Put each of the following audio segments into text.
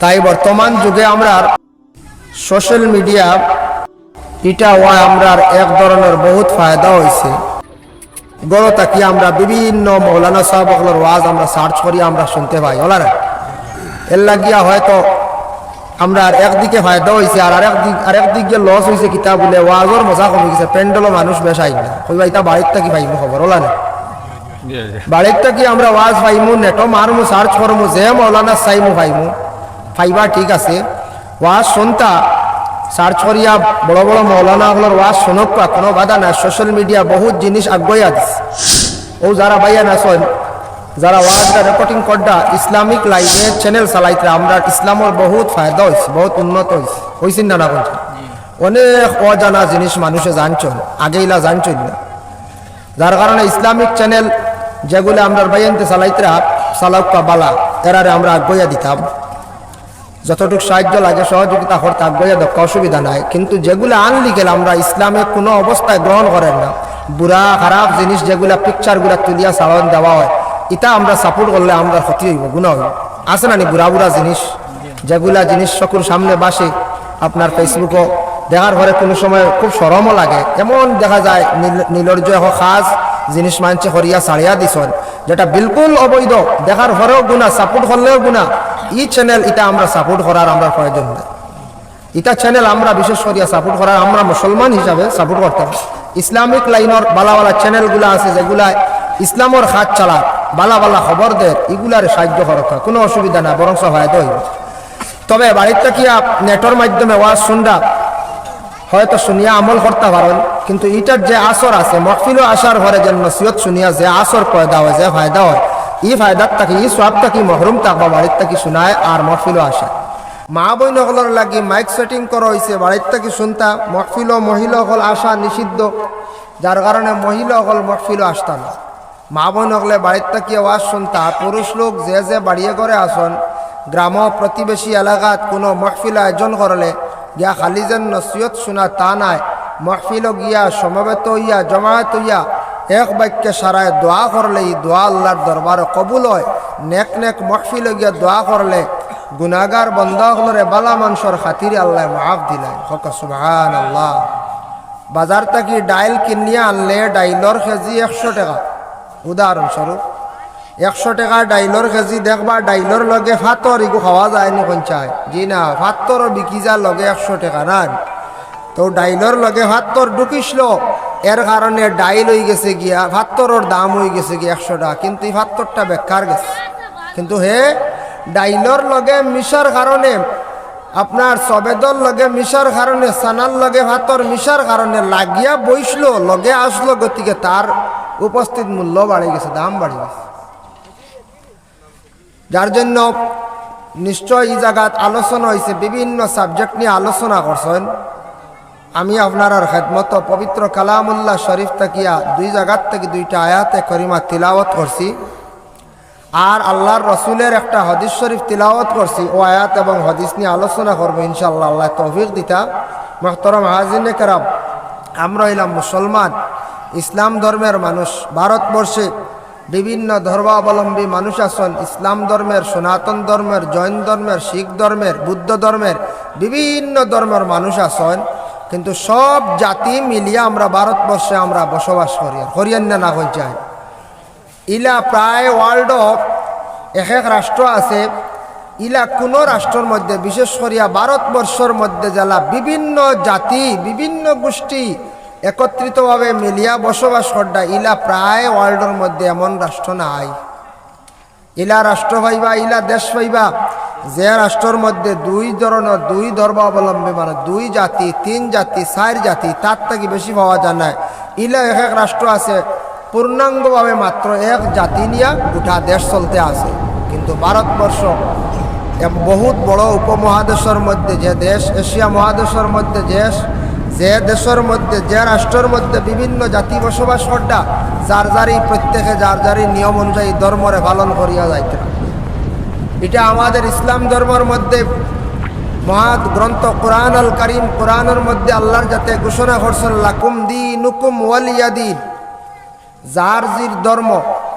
তাই বর্তমান যুগে আমরা সোশ্যাল মিডিয়া এটা আমরা এক ধরনের বহুত ফায়দা হয়েছে। গড় তাকি আমরা বিভিন্ন মৌলানা সাহেবগুলোর ওয়াজ আমরা সার্চ করি আমরা শুনতে পাই ওলার এর লাগিয়া হয়তো আমরা একদিকে ফায়দা হয়েছে আর আরেক দিকে লস হয়েছে কিতাব বলে ওয়াজর মজা কমে গেছে প্যান্ডেলও মানুষ বেসাই না কইবা এটা বাড়ির থাকি পাইমু খবর ওলা না বাড়ির থাকি আমরা ওয়াজ পাইমু নেটো মারমু সার্চ করমু যে মৌলানা চাইমু পাইমু পাইবা ঠিক আছে ওয়াজ শুনতা সার্চ করিয়া বড় বড় মৌলানাগুলোর ওয়াজ শুনক কোনো বাধা নাই। সোশ্যাল মিডিয়া বহুত জিনিস আগুয়া দিস ও যারা বাইয়া নাচন যারা ওয়াজটা রেকর্ডিং করডা ইসলামিক লাইনে চ্যানেল চালাইতে আমরা ইসলামের বহুত ফায়দা হয়েছে বহুত উন্নত হয়েছে হয়েছেন না না অনেক অজানা জিনিস মানুষে জানছেন আগেইলা জানছেন না যার কারণে ইসলামিক চ্যানেল যেগুলো আমরা বাইয়ানতে চালাইতে চালাক্কা বালা এরারে আমরা আগুয়া দিতাম যতটুকু সাহায্য লাগে সহযোগিতা করতে আগুয়া দক্ষ অসুবিধা নাই। কিন্তু যেগুলো আনলিগেল আমরা ইসলামে কোনো অবস্থায় গ্রহণ করেন না বুড়া খারাপ জিনিস যেগুলা পিকচারগুলা তুলিয়া চালন দেওয়া হয় এটা আমরা সাপোর্ট করলে আমরা ক্ষতি হইব গুণা হইব আছে না নি বুড়া বুড়া জিনিস যেগুলা জিনিস চকুর সামনে বাসে আপনার ফেসবুকও দেখার পরে কোনো সময় খুব সরমও লাগে এমন দেখা যায় নির্লজ্জ খাস জিনিস মানছে করিয়া ছাড়িয়া দিছন যেটা বিলকুল অবৈধ দেখার পরেও গুণা সাপোর্ট করলেও গুণা ই চ্যানেল এটা আমরা সাপোর্ট করার আমরা প্রয়োজন নেই। এটা চ্যানেল আমরা বিশেষ করিয়া সাপোর্ট করার আমরা মুসলমান হিসাবে সাপোর্ট করতাম। ইসলামিক লাইনের বালা চ্যানেলগুলো আছে যেগুলা ইসলামের হাত চালা বালা খবর দেয় এগুলার সাহায্য করা কোনো অসুবিধা না বরং সহায়তা হইব। তবে বাড়ির থাকিয়া নেটের মাধ্যমে ওয়াজ শুনরা হয়তো শুনিয়া আমল করতে পারেন কিন্তু এটার যে আসর আছে মহফিলও আসার ঘরে যেন নসিহত শুনিয়া যে আসর পয়দা হয় যে ফায়দা হয় এই ফায়দার থাকি এই সব থাকি মহরুম থাকবা বাড়ির থাকি শুনায় আর মহফিলও আসে। মা বইনগুলোর লাগি মাইক সেটিং করা হয়েছে বাড়ির থাকি শুনতা মহফিলও মহিলাসকল আসা নিষিদ্ধ যার কারণে মহিলাসকল মহফিলও আসতা না। মা বইনগলে বাড়ির থাকি ওয়াজ শুনতা পুরুষ লোক যে বাড়িয়ে করে আসন গ্রাম প্রতিবেশী এলাকাত কোনো মহফিল আয়োজন করলে গিয়া খালি যেন নসিহত শোনা তা নাই মহফিল গিয়া সমবেত হইয়া জমায়েত হইয়া এক বাক্যে সারায় দোয়া করলে এই দোয়া আল্লাহর দরবারে কবুল হয়। নেক মহফিল গিয়া দোয়া করলে গুনাহগার বন্দাগুলোরে বালা মানুষের খাতিরে আল্লাহ মাফ দিলেন হকা সুবহানাল্লাহ। বাজার থেকে ডাইল কিনিয়া আনলে ডাইলর কেজি 100 টাকা উদাহরণস্বরূপ 100 টাকা ডাইলর কেজি দেখবা ডাইলর লগে ভাতর এগু খাওয়া যায়নি পঞ্চায় জি না ভাতর বিকি যা লগে 100 টাকা না তো ডাইলর লগে ভাতর ঢুকিসল এর কারণে ডাইল হয়ে গেছে গিয়া ভাতরের দাম হয়ে গেছে গিয়া 100 টাকা কিন্তু এই ভাতরটা বেকার গেছে। কিন্তু হে ডাইলর লগে মিশার কারণে আপনার সবেদর লগে মিশার কারণে সানার লগে ভাতর মিশার কারণে লাগিয়া বইসলো লগে আসলো গতিকে তার উপস্থিত মূল্য বাড়ে গেছে দাম বাড়ে গেছে। যার জন্য নিশ্চয় এই জায়গাত আলোচনা হয়েছে বিভিন্ন সাবজেক্ট নিয়ে আলোচনা করছেন। আমি আপনার খেদমত পবিত্র কালামুল্লাহ শরীফ তাকিয়া দুই জায়গার থেকে 2টা আয়াতে করিমা তিলাওয়াত করছি আর আল্লাহর রসুলের একটা হদিস শরীফ তিলাওয়াত করছি ও আয়াত এবং হদিস নিয়ে আলোচনা করবো ইনশাআল্লাহ আল্লাহ তৌফিক দিতা। মুহতারাম হাজিরিনে কেরাম আমরা হইলাম মুসলমান ইসলাম ধর্মের মানুষ ভারতবর্ষে বিভিন্ন ধর্মাবলম্বী মানুষ আছেন ইসলাম ধর্মের সনাতন ধর্মের জৈন ধর্মের শিখ ধর্মের বুদ্ধ ধর্মের বিভিন্ন ধর্মের মানুষ আছেন কিন্তু সব জাতি মিলিয়ে আমরা ভারতবর্ষে আমরা বসবাস করি হরিয়ানা না হয়ে যায় ইলা প্রায় ওয়ার্ল্ড এক রাষ্ট্র আছে ইলা কোনো রাষ্ট্রের মধ্যে বিশেষ করিয়া ভারতবর্ষের মধ্যে যারা বিভিন্ন জাতি বিভিন্ন গোষ্ঠী একত্রিতভাবে মিলিয়া বসবাস করডা ইলা প্রায় ওয়ার্ল্ডের মধ্যে এমন রাষ্ট্র নাই। ইলা রাষ্ট্র পাইবা ইলা দেশ পাইবা যে রাষ্ট্রের মধ্যে দুই ধর্মাবলম্বী মানে 2 জাতি 3 জাতি 4 জাতি তার থেকে বেশি পাওয়া যায় না। ইলা এক রাষ্ট্র আছে পূর্ণাঙ্গভাবে মাত্র এক জাতি নিয়ে গোটা দেশ চলতে আছে। কিন্তু ভারতবর্ষ বহুত বড় উপমহাদেশের মধ্যে যে দেশ এশিয়া মহাদেশের মধ্যে যে দেশের মধ্যে যে রাষ্ট্রের মধ্যে বিভিন্ন জাতি বসবাস করডা যার প্রত্যেকে যার নিয়ম অনুযায়ী ধর্মরে পালন করিয়া যাইতে। এটা আমাদের ইসলাম ধর্মের মধ্যে মহৎ গ্রন্থ কোরআন আল কারীম কোরআনের মধ্যে আল্লাহর যাতে ঘোষণা করছেন লাকুম দীনুকুম ওয়ালিয়া দীন যার ধর্ম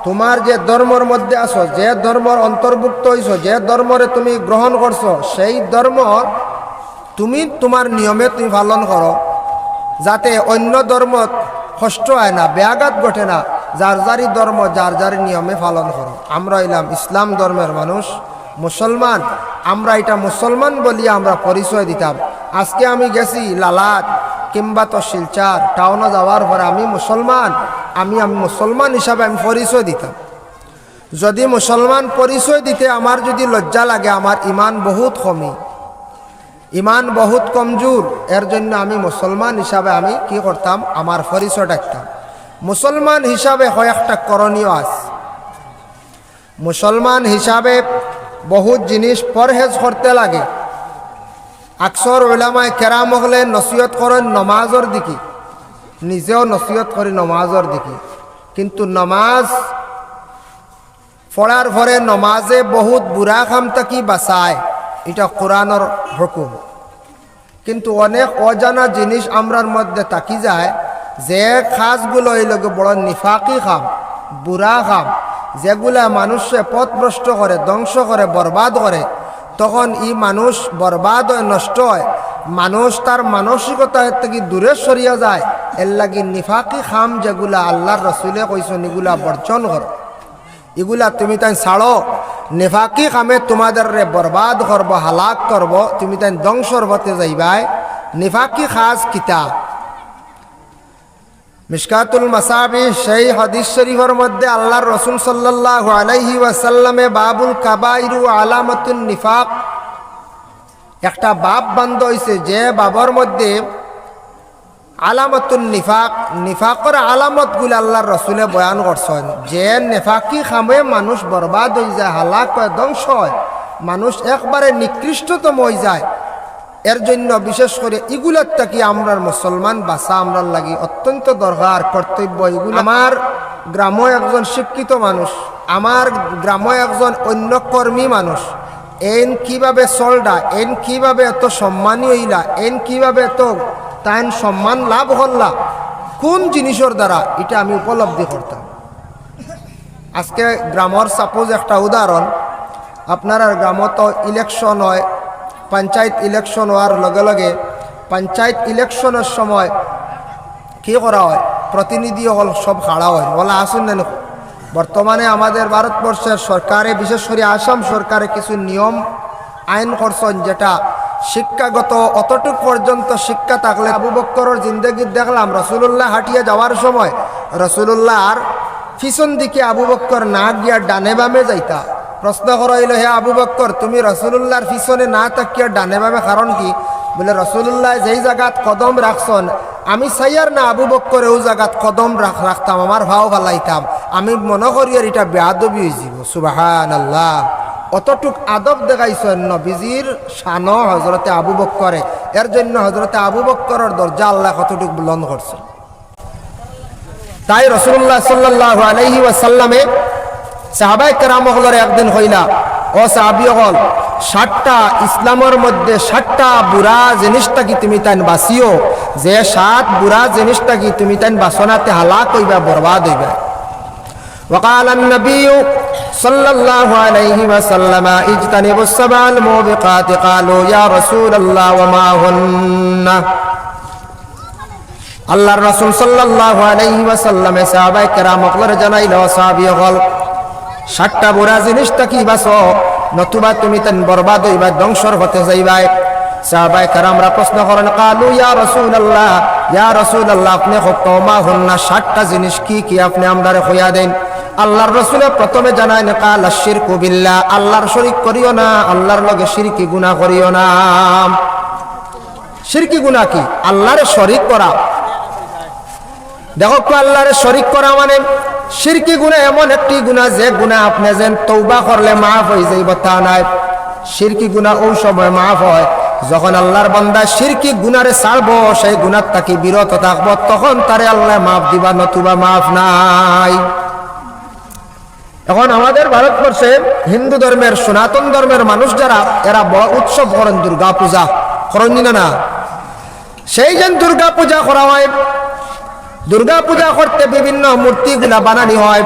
তোমার যে ধর্মের মধ্যে আছো, যে ধর্মের অন্তর্ভুক্ত হইছো, যে ধর্মরে তুমি গ্রহণ করছো, সেই ধর্ম তুমি তোমার নিয়মে তুমি পালন করো, যাতে অন্য ধর্ম কষ্ট হয় না, ব্যাঘাত ঘটে না। যার যারই ধর্ম যার যার নিয়মে পালন করো। আমরা হইলাম ইসলাম ধর্মের মানুষ, মুসলমান। আমরা এটা মুসলমান বলিয়া আমরা পরিচয় দিতাম। আজকে আমি গেছি লালাট কিংবা তো শিলচার টাউনে যাওয়ার পরে আমি মুসলমান, আমি মুসলমান হিসাবে আমি পরিচয় দিতাম। যদি মুসলমান পরিচয় দিতে আমার যদি লজ্জা লাগে, আমার ইমান বহুত কমি, ইমান বহুত কমজোর, এর জন্য আমি মুসলমান হিসাবে আমি কি করতাম, আমার পরিচয় ডাকতাম। মুসলমান হিসাবে কয়েকটা করণীয় আছে। মুসলমান হিসাবে বহুত জিনিস পরহেজ করতে লাগে। আকসর উলামায়ে কেরাম হলে নসিহত করেন নমাজের দিকে, নিজেও নসিহত করি নমাজের দিকে। কিন্তু নমাজ পড়ার পরে নমাজে বহুত বুড়া কাম থাকি বাঁচায়, এটা কোরআনের হুকুম। কিন্তু অনেক অজানা জিনিস আমরার মধ্যে থাকি যায়, যে খাসগুলো এই লোক বড় নিফাকি খাম, বুড়া খাম, যেগুলা মানুষে পথভ্রষ্ট করে, ধ্বংস করে, বরবাদ করে। তখন এই মানুষ বরবাদ হয়, নষ্ট হয়, মানুষ তার মানসিকতা থেকে দূরে সরিয়া যায়। এর লাগি নিফাকি খাম যেগুলা আল্লাহর রসুলে কইছেন এগুলা বর্জন করো, এগুলা তুমি তাই ছাড়ো। নেফাকি কামে তোমাদের বরবাদ করবো, হালাক করব, তুমি তাই ধ্বংসর পথে যাইবাই। নেফাকি খাস কিতাব মিশকাতুল মাসাবি, সেই হাদিস শরীফের মধ্যে আল্লাহর রসুল সাল্লাল্লাহু আলাইহি ওয়াসাল্লামে বাবুল কাবাইরু আলামাতুন নিফাক একটা বাব বান্ধ হয়েছে, যে বাবার মধ্যে আলামাতুন নিফাক, নিফাকর আলামতগুলো আল্লাহর রসুলে বয়ান করছেন। যে নেফাকি খামে মানুষ বরবাদ হয়ে যায়, হালাক হয়, ধ্বংস হয়, মানুষ একবারে নিকৃষ্টতম হয়ে যায়। এর জন্য বিশেষ করে এগুলোর থেকে আমরা মুসলমান বাঁচা আমরার লাগি অত্যন্ত দরকার, কর্তব্য এগুলো। আমার গ্রামে একজন শিক্ষিত মানুষ, আমার গ্রামে একজন অন্য কর্মী মানুষ, এন কিভাবে চলডা, এন কিভাবে এত সম্মানী হইলা, এন কিভাবে এত তাইন সম্মান লাভ করলা, কোন জিনিসের দ্বারা, এটা আমি উপলব্ধি করতাম। আজকে গ্রামের সাপোজ একটা উদাহরণ, আপনার গ্রামত ইলেকশন হয়, পঞ্চায়েত ইলেকশন হওয়ার লগে লগে পঞ্চায়েত ইলেকশনের সময় কী করা হয়, প্রতিনিধি হল সব খাড়া হয়, বলা আসুন না। বর্তমানে আমাদের ভারতবর্ষের সরকারে, বিশেষ করে আসাম সরকারে কিছু নিয়ম আইন করছেন, যেটা শিক্ষাগত অতটুক পর্যন্ত শিক্ষা থাকলে। আবু বক্করের জিন্দগি দেখলাম, রসুল্লাহ হাঁটিয়ে যাওয়ার সময় রসুল্লাহর পিছন দিকে আবু বক্কর না গিয়া ডানে বামে যাইতা। প্রশ্ন করা হইল, হে আবু বক্কর, তুমি রসুল্লাহর পিছনে না তাকিয়া ডানে বামে কারণ কি? বলে, রসুল্লাহ যেই জায়গাত কদম রাখছেন আমি চাইয়ার না আবু বক্কর ও জায়গাত কদম রাখতাম, আমার ভাও ভালাইতাম, আমি মনে করি আর এটা বেয়াদবি হয়ে যাব। সুবহানাল্লাহ, অতটুক আদব দেখাইছেন নবীজির শান হজরতে আবু বক্করে। এর জন্য হজরতে আবু বক্করের দরজা আল্লাহ কতটুক বুলন্দ করছে। তাই রাসূলুল্লাহ সাল্লাল্লাহু আলাইহি ওয়াসাল্লামে সাহাবায়ে কেরাম হলরে একদিন হইলা, ও সাহাবী হল, 60টা ইসলামের মধ্যে 60টা বুড়া জিনিসটা কি তুমি তাই বাঁচিও, যে 7 বুড়া জিনিসটা কি তুমি তাই বাসনাতে হালাক হইবা, বরবাদ হইবা। وقال النبي صلى الله عليه وسلم اجتنبوا السبع الموبقات قالوا يا رسول الله وما هن। আল্লাহর রাসূল সাল্লাল্লাহু আলাইহি ওয়াসাল্লাম সাহাবায়ে কেরাম হলরে জানাইল, সাহাবী হল, 60টা বুড়া জিনিসটা কি বাঁচো, নতুবা তুমি তাই বরবাদ হইবা, ধ্বংসর পথে যাইবাই। সাহাবায়ে কেরামরা প্রশ্ন করেন, কালু ইয়া রাসূলুল্লাহ, ইয়া রাসূলুল্লাহ, আপনি হুকমা হন্না 60টা জিনিস কি কি আপনি আমরারে কইয়া দেন। আল্লাহর রাসূল প্রথমে জানায়, কাল আশরিকু বিল্লাহ, আল্লাহর শরীক করিও না, আল্লাহর লগে শিরকি গুনাহ করিও না। শিরকি গুনাহ কি? আল্লাহরে শরীক করা। দেখো, আল্লাহরে শরীক করা মানে শিরকি গুনাহ এমন একটি গুনাহ, যে গুনাহ আপনি যেন তওবা করলে মাফ হয়ে যাইব তা নাই। শিরকি গুনাহ ওই সময় মাফ হয় যখন আল্লাহর বান্দা শিরকি গুনারে ছাড়বো, সেই গুনাহ থেকে বিরত থাকবো, তখন তারে আল্লাহ মাফ দিবা, নতুবা মাফ নাই। এখন আমাদের ভারতবর্ষে হিন্দু ধর্মের, সনাতন ধর্মের মানুষ যারা, এরা বড় উৎসব করেন, দুর্গা পূজা করেন না? সেই যে দুর্গা পূজা করা হয়, দুর্গা পূজা করতে বিভিন্ন মূর্তিগুলা বানানি হয়,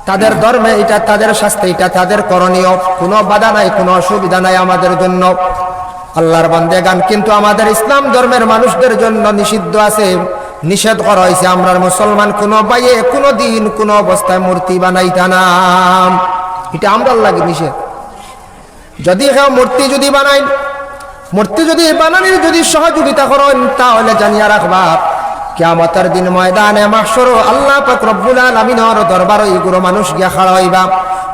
তাদের ধর্মে এটা, তাদের শাস্তি এটা, তাদের করণীয়, কোনো বাধা নাই, কোনো অসুবিধা নাই আমাদের জন্য। আল্লাহর বান্দেগান, কিন্তু আমাদের ইসলাম ধর্মের মানুষদের জন্য নিষিদ্ধ আছে, নিষেধ করা হয়েছে। আমরা মুসলমান কোনো বাইয়ে কোনো দিন কোনো অবস্থায় মূর্তি বানাইতা না, এটা আমরা লাগে নিষেধ। যদি কেউ মূর্তি যদি বানাই, মূর্তি যদি বানানোর যদি সহযোগিতা করেন, তাহলে জানিয়া রাখবা কিয়ামতের দিন ময়দানে মাহশর আল্লাহ পাক রব্বুল আলামিনের দরবারে এইগুলো মানুষ গিয়া খাড়া হইবা,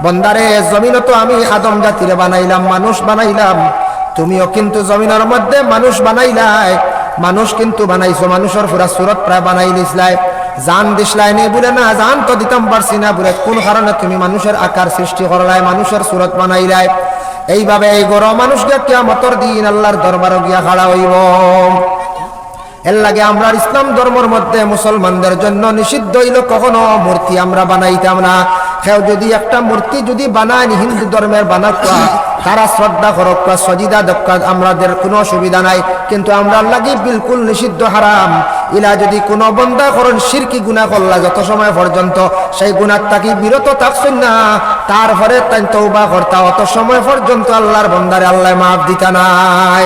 বন্দারে জমিনও তো আমি আদম জাতিরে বানাইলাম, মানুষ বানাইলাম, তুমিও কিন্তু জমিনের মধ্যে মানুষ বানাইলাই, মানুষ কিন্তু বানাইছো, মানুষের পুরা সুরত প্রায় বানাই দিসলাই, জান দিসলাই নেই বলে না, জান তো দিতাম পারছি না বলে, কোন কারণে তুমি মানুষের আকার সৃষ্টি করলাই, মানুষের সুরত বানাইলাই। এইভাবে এই গরো মানুষ গিয়া কিয়ামতের দিন আল্লাহর দরবারে গিয়া খাড়া হইব। এর লাগে আমরা ইসলাম ধর্মের মধ্যে মুসলমানদের জন্য নিষিদ্ধ হইল কখনো মূর্তি আমরা বানাইতাম না। কেউ যদি একটা মূর্তি যদি বানায় হিন্দু ধর্মের বানাক, তারা শ্রদ্ধা করক, সজিদা দক্কা, আমাদের কোনো অসুবিধা নাই, কিন্তু আমরা লাগি বিলকুল নিষিদ্ধ, হারাম। ইলা যদি কোনো বন্দা করেন শিরকি গুনাহ করলা, যত সময় পর্যন্ত সেই গুনাহ থাকি বিরত থাকছেন না, তারপরে তাই তওবা করতা, অত সময় পর্যন্ত আল্লাহর বন্দারে আল্লাহ মাফ দিতা নাই।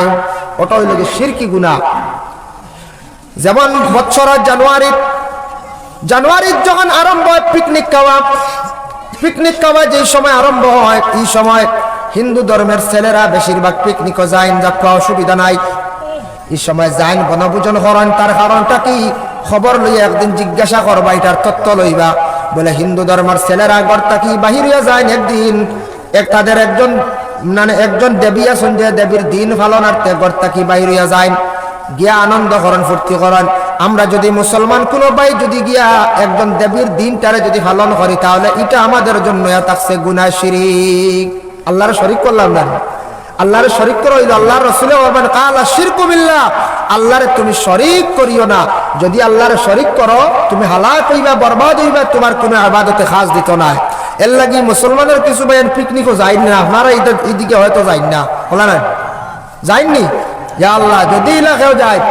ওটা হইল কি শিরকি গুনাহ। যেমন বছরের জানুয়ারির যখন আরম্ভ হয় পিকনিক খাওয়া যে সময় আরম্ভ হয়, এই সময় হিন্দু ধর্মের ছেলেরা বেশিরভাগ পিকনিকও যায়, যাত্রা অসুবিধা নাই, এই সময় যাইন বনভোজন করেন। তার কারণটা কি? খবর লইয়া একদিন জিজ্ঞাসা করবা, এটার তথ্য লইবা, বলে হিন্দু ধর্মের ছেলেরা গড়তা কি বাহির হইয়া যায় একদিন, তাদের একজন দেবী আছেন, যে দেবীর দিন পালনার্থে গড়তা কি বাহির হইয়া যায়, গিয়া আনন্দ করেন, ফুর্তি করেন। আমরা যদি মুসলমান কোনো ভাই যদি গিয়া একজন দেবীর দিনটারে যদি পালন করি, তাহলে এটা আমাদের জন্য থাকছে গুনাহ, শিরিক, আল্লাহর শরীক করলাম না। আল্লাহর শরীক করা হইল, আল্লাহর রাসূল বলেন কালা শিরকু বিল্লাহ, আল্লাহরে তুমি শরীক করিও না। যদি আল্লাহর শরীক করো, তুমি হালাক হইবা, বরবাদ হইবা, তোমার কোনো ইবাদতে খাস দিত না। এর লাগি মুসলমানের কিছু ভাই পিকনিকও যাই না, আপনারা এইদিকে হয়তো যাই না, বলা না যাইনি। ইয়া আল্লাহ, যদি এলাকাও যায়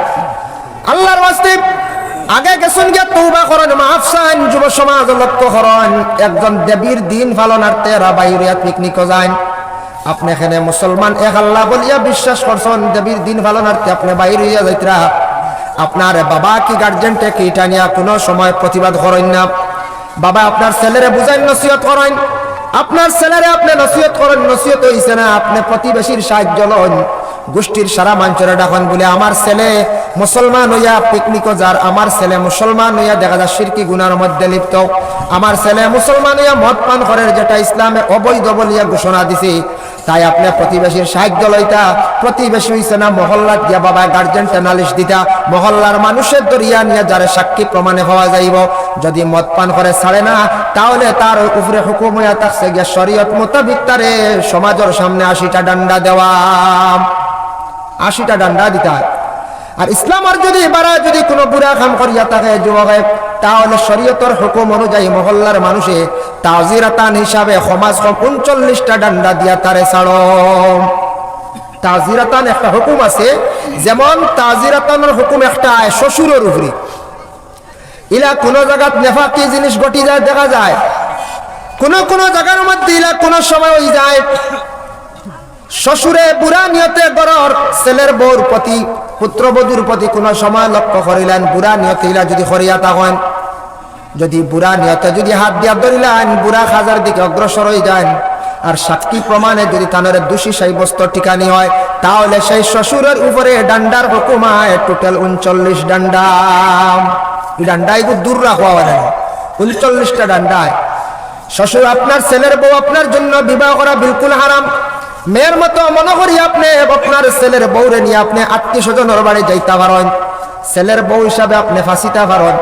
আল্লাহর ওয়াস্তে আগে গেছেন গিয়া তওবা করেন, মাফ চান, যুব সমাজ লক্ষ্য করেন, একজন দেবীর দিন পালনার্থে বাইরে পিকনিকও যায়, আপনি এখানে মুসলমান এক আল্লাহ বলিয়া বিশ্বাস করছেন, দেবীর দিন পালনার্থে আপনি বাইরে হইয়া যাইতরা, আপনার বাবা কি গার্জেনটে কি এটা নিয়ে কোনো সময় প্রতিবাদ করেন না। বাবা আপনার ছেলেরে বুঝাইন, নসিহত করেন, আপনার ছেলেরে আপনি নসিহত করেন, নসিহত হইছে না, আপনি প্রতিবেশীর সাহায্য লন, গোষ্ঠীর সারা মানুষেরা ডাকেন, বলে আমার ছেলে মুসলমান হইয়া পিকনিকও যার, আমার ছেলে মুসলমান হইয়া দেখা যায় শিরকি গুনার মধ্যে লিপ্ত, আমার ছেলে মুসলমান হইয়া মদ পান করে, যেটা ইসলামে অবৈধ বলিয়া ঘোষণা দিছে। তাই আপনি প্রতিবেশীর সাহায্য লইতা, প্রতিবেশী হইছে না মহল্লাত গিয়া বাবা গার্জেনটা নালিশ দিতা, মহল্লার মানুষের দরিয়া নিয়ে যারা সাক্ষী প্রমাণে হওয়া যাইব, যদি মদ পান করে ছাড়ে না, তাহলে তার উপরে হুকুম হইয়া থাকছে গিয়া শরীয়ত মোতাবিক তারে সমাজের সামনে 80টা ডান্ডা দেওয়া, 80টা ডান্ডা দিতা। আর ইসলামের যদি এবারে যদি কোনো বুড়া কাম করিয়া থাকে যুবক, তাহলে শরীয়তের হুকুম অনুযায়ী মহল্লার মানুষে তাজিরাতান হিসাবে সমাজ 39টা ডান্ডা দিয়া তারে ছাড়ো। তাজিরাতান একটা হুকুম আছে, যেমন তাজিরাতানের হুকুম একটা শ্বশুরের উপরে, ইলা কোন জায়গাত নেফাকি জিনিস ঘটি যায় দেখা যায়, কোন জায়গার মধ্যে ইলা কোন সময় হয়ে যায় শ্বশুরে বুড়া নিয়তে গড়র ছেলের বউর প্রতি, পুত্রবধূর প্রতি কোন সময় লক্ষ্য করিলেন, বুড়া নিয়তে ইলা যদি করিয়া থাকেন, যদি বুড়া নিয়তে যদি হাত দিয়া ধরিলেন, বুড়া খাজার দিকে অগ্রসর হয়ে যান, আর সাক্ষী প্রমাণে যদি তানের দোষী সাব্যস্ত ঠিকানি হয়, তাহলে সেই শ্বশুরের উপরে ডান্ডার হুকুম হয় টোটাল 39 ডান্ডা। এই ডান্ডাই দূর রাখা হয় না, 39টা ডান্ডায়। শ্বশুর আপনার ছেলের বউ আপনার জন্য বিবাহ করা বিলকুল হারাম। মেয়ের মতো মনে করি আপনি আপনার ছেলের বউরে নিয়ে আপনি আত্মীয় স্বজনের বাড়ি যাইতে পারেন, ছেলের বউ হিসাবে আপনি ফাঁসিতে পারেন,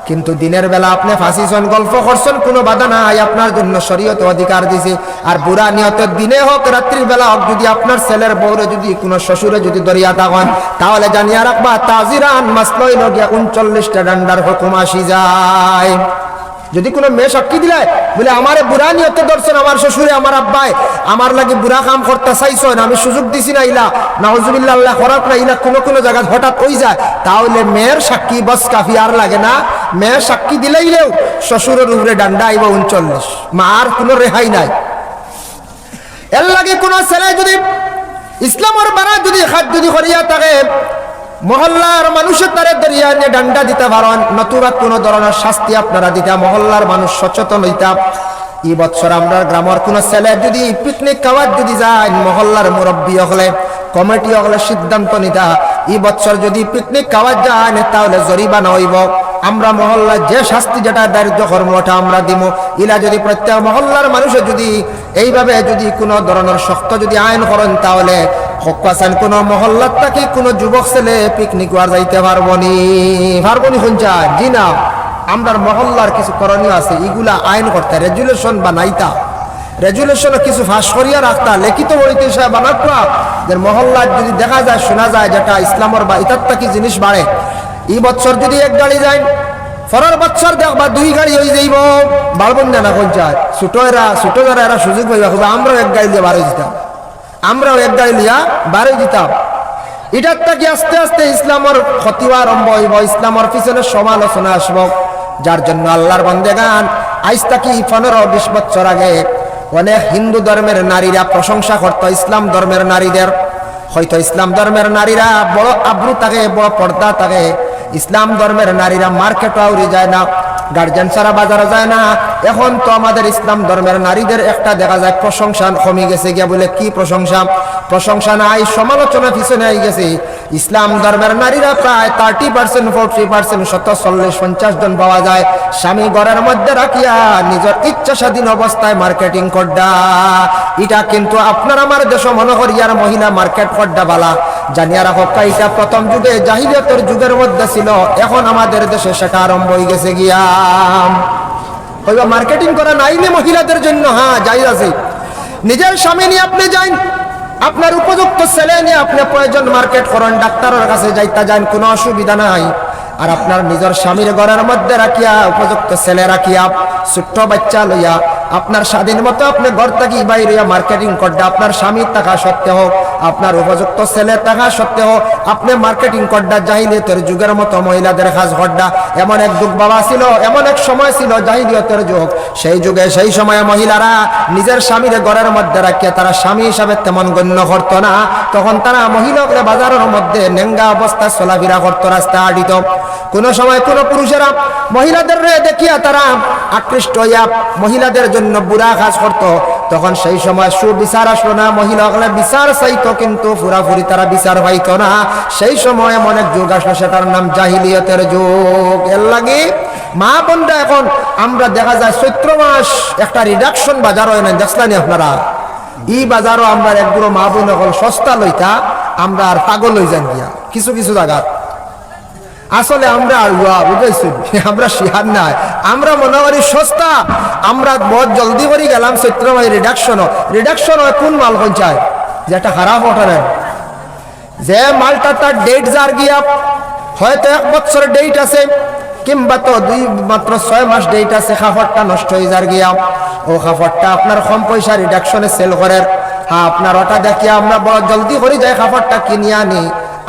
কিন্তু দিনের বেলা আপনি ফাঁসিছেন, গল্প করছেন, কোনো বাধা নাই, আপনার জন্য শরীয়ত অধিকার দিছে। আর বুড়া নিয়তের দিনে হোক রাত্রির বেলা হোক, যদি আপনার ছেলের বউরে যদি কোনো শ্বশুরে যদি দরিয়া থাকেন, তাহলে জানিয়া রাখবা তাজিরান মাসলই লগিয়া 39টা ডান্ডার হুকুম আসি যায়। যদি কোনো মেয়ে সাক্ষী দিলায় বলে আমারে বুড়া নিয়তে ধরছেন, আমার শ্বশুরে আমার আব্বায় আমার লাগে বুড়া কাম করতে চাইছেন, আমি সুযোগ দিছি না, ইলা নাউজুবিল্লাহ আল্লাহ খরাক না, ইলা কোনো জায়গায় হঠাৎ হয়ে যায়, তাহলে মেয়ের সাক্ষী বস কাফি আর লাগে না। মেয়ের সাক্ষী দিলেইলেও শ্বশুরের উপরে ডান্ডা আইব 39, মার কোনো রেহাই নাই। এর লাগে কোনো ছেলে যদি ইসলামের বারা যদি হাত যদি করিয়া থাকে, মহল্লার মানুষের তারে দরিয়া নিয়ে ডান্ডা দিতে পারেন, নতুবা কোনো ধরনের শাস্তি আপনারা দিতা, মহল্লার মানুষ সচেতন হইতা। এই বছর আমরা গ্রামের কোনো ছেলে যদি পিকনিক খাওয়ার যদি যায়, মহল্লার মুরব্বী হলে কমিটি হলে সিদ্ধান্ত নিতা, এই বছর যদি পিকনিক খাওয়ার যায় তাহলে জরিমানা হইব। আমরা মহল্লার যে শাস্তি যেটা দারিদ্র কর্ম ওটা আমরা দিব। ইলা যদি প্রত্যেক মহল্লার মানুষের যদি এইভাবে যদি কোনো ধরনের শক্ত যদি আইন করেন, তাহলে হকাসান কোনো মহল্লার থেকে কোনো যুবক ছেলে পিকনিক আর যাইতে পারবনি শুনছা? জি না, আমরা মহল্লার কিছু করণীয় আছে, এগুলা আইন করতে রেজুলেশন বানাইতা, রেজুলেশন কিছু ফাঁস করিয়া রাখতা, লিখিত বইতে বানাতা, যে মহল্লার যদি দেখা যায় শোনা যায় যেটা ইসলামের বা ইতার কি জিনিস বাড়ে। এই বছর যদি এক গাড়ি যায়, পরের বছর দেখবা 2 গাড়ি হয়ে যাইব, বাড়বেন না কোন যায় ছোট যারা এরা সুযোগ পাইবা, আমরাও এক গাড়ি দিয়ে বাড়ি দিতাম, আমরাও এক গাড়ি লিয়া বাড়ি দিতাম। এটার থেকে আস্তে আস্তে ইসলামের ক্ষতি আরম্ভ হইব, ইসলামের পিছনে সমালোচনা আসব। যার জন্য আল্লাহর বান্দেগান আজ থেকে 15-20 বছর আগে অনেক হিন্দু ধর্মের নারীরা প্রশংসা করতো ইসলাম ধর্মের নারীদের। হয়তো ইসলাম ধর্মের নারীরা বড় আব্রু থাকে, বড় পর্দা থাকে, ইসলাম ধর্মের নারীরা মার্কেট আউরি যায় না, গার্জেন ছাড়া বাজারে যায় না। এখন তো আমাদের ইসলাম ধর্মের নারীদের একটা দেখা যায় প্রশংসা কমে গেছে গিয়া। বলে কি প্রশংসা নাই, সমালোচনা পিছনে আই গেছে। ইসলাম ধর্মের নারীরা প্রায় 30%, 40%, 40-50 জন পাওয়া যায় স্বামী ঘরের মধ্যে রাখিয়া নিজের ইচ্ছা স্বাধীন অবস্থায় মার্কেটিং করডা। এটা কিন্তু আপনার আমার দেশ মনে করি আর মহিলা মার্কেট করডা বালা জানিয়া রাখো, এটা প্রথম যুগে জাহিলিয়াতের যুগের মধ্যে ছিল, এখন আমাদের দেশে সেটা আরম্ভ হয়ে গেছে গিয়া। হইবা মার্কেটিং করা নাইলে মহিলাদের জন্য হ্যাঁ যাই আছে। নিজের স্বামী নিয়ে আপনি যান, আপনার উপযুক্ত ছেলে নিয়ে আপনি প্রয়োজন মার্কেট করেন, ডাক্তারের কাছে যাইতে যান, কোনো অসুবিধা নাই। আর আপনার নিজের স্বামীর ঘরের মধ্যে রাখিয়া, উপযুক্ত ছেলে রাখিয়া, ছোট্ট বাচ্চা লইয়া আপনার স্বাধীন মতো আপনি ঘর থেকে বাইরে মার্কেটিং করডা, আপনার স্বামীর টাকা সত্ত্বেও, আপনার উপযুক্ত ছেলের টাকা সত্ত্বেও আপনি মার্কেটিং করডা। জাহিলিয়তের যুগের মতো মহিলাদের কাজ করডা। এমন এক যুগ বাবা ছিল, এমন এক সময় ছিল জাহিলিয়তের যুগ। সেই যুগে সেই সময়ে মহিলারা নিজের স্বামীর ঘরের মধ্যে রাখিয়া তারা স্বামী হিসাবে তেমন গণ্য করতো না। তখন তারা মহিলাকে বাজারের মধ্যে নেঙ্গা অবস্থায় চলাফেরা করতো, রাস্তায় হাঁটিত। কোন সময় কোন পুরুষেরা মহিলাদের দেখিয়া তারা আকৃষ্ট হইয়া মহিলাদের জন্য বুড়া কাজ করতো। তখন সেই সময় সুবিচার আসলো না, মহিলাগুলো বিচার চাইতো, কিন্তু পুরাপুরি তারা বিচার পাইতো না। সেই সময় এমন এক যুগ আসলো, সেটার নাম জাহিলিয়তের যুগ। এর লাগে মা বোনরা এখন আমরা দেখা যায় চৈত্র মাস একটা রিডাকশন বাজার হয় না, দেখলানি আপনারা? এই বাজারও আমরা একগুলো মা বোন এখন সস্তা লইতা আমরা আর পাগল হয়ে যান গিয়া কিছু কিছু জায়গা। আসলে আমরা বুঝাইছি আমরা শিহার নাই, আমরা মনে করি সস্তা। আমরা বহুত জলদি করে গেলাম চৈত্র মাস রিডাকশন হয় কোন মাল পঞ্চায়েত যেটা খারাপ ওঠে না, যে মালটা তার ডেট যার গিয়া হয়তো 1 বছর ডেট আছে, কিংবা তো মাত্র 6 মাস ডেট আছে, কাপড়টা নষ্ট হয়ে যার গিয়া ও কাপড়টা আপনার কম পয়সা রিডাকশনে সেল করে। হ্যাঁ, আপনার ওটা দেখিয়া আমরা বড় জলদি করে যাই কাপড়টা কিনে আনি।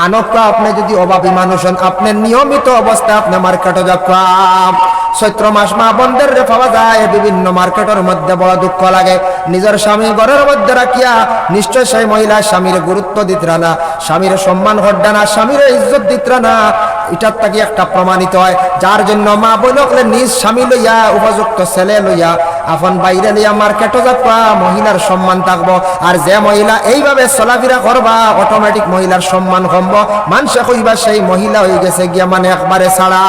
আনক্কা আপনি যদি অভাবী মানুষ হন, আপনি নিয়মিত অবস্থায় আপনি মার্কেটে যান। চৈত্র মাস মা বন্ধের পাওয়া যায় বিভিন্ন মার্কেটের মধ্যে, বড় দুঃখ লাগে। নিজের স্বামী ঘরের মধ্যে রাখিয়া নিশ্চয় সেই মহিলা স্বামীর গুরুত্ব দিতরা না, স্বামীর সম্মান করডা না, স্বামীর ইজ্জত দিতরা না। এটার থেকে একটা প্রমাণিত হয়। যার জন্য মা বলকলে নিজ স্বামী লইয়া, উপযুক্ত ছেলে লইয়া, আপন বাইরে লইয়া মার্কেটে যাবা, মহিলার সম্মান থাকবো। আর যে মহিলা এইভাবে চলাফেরা করবা, অটোমেটিক মহিলার সম্মান কমবো। মানুষে কইবা সেই মহিলা হয়ে গেছে গিয়া মানে একবারে ছাড়া।